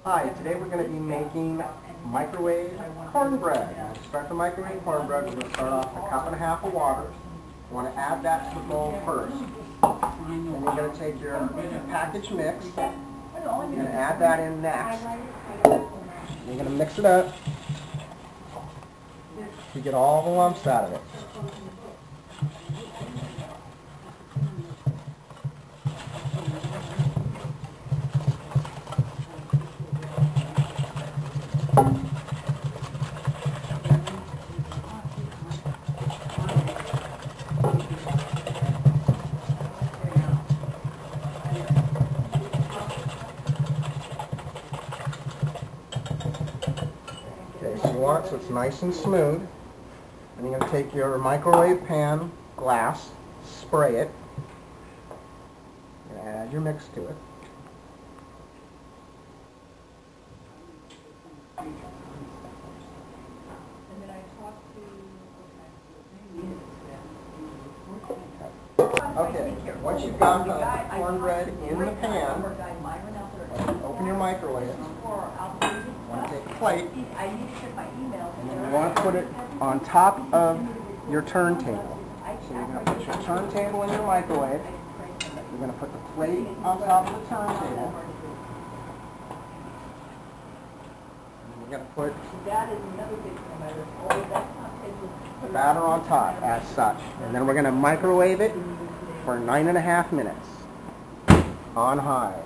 Hi, today we're going to be making microwave cornbread. To start the microwave cornbread, we're going to start off with a cup and a half of water. You want to add that to the bowl first. Then you're going to take your packaged mix. You're going to add that in next. You're going to mix it up to get all the lumps out of it. Okay, so you want it so it's nice and smooth. And you're going to take your microwave pan glass, spray it, and add your mix to it. Okay, once you've got the cornbread in the pan, open your microwave. You want to take a plate, and then you want to put it on top of your turntable. So you're going to put your turntable in your microwave. You're going to put the plate on top of the turntable. And you're going to put the batter on top as such. And then we're going to microwave it for 9.5 minutes on high.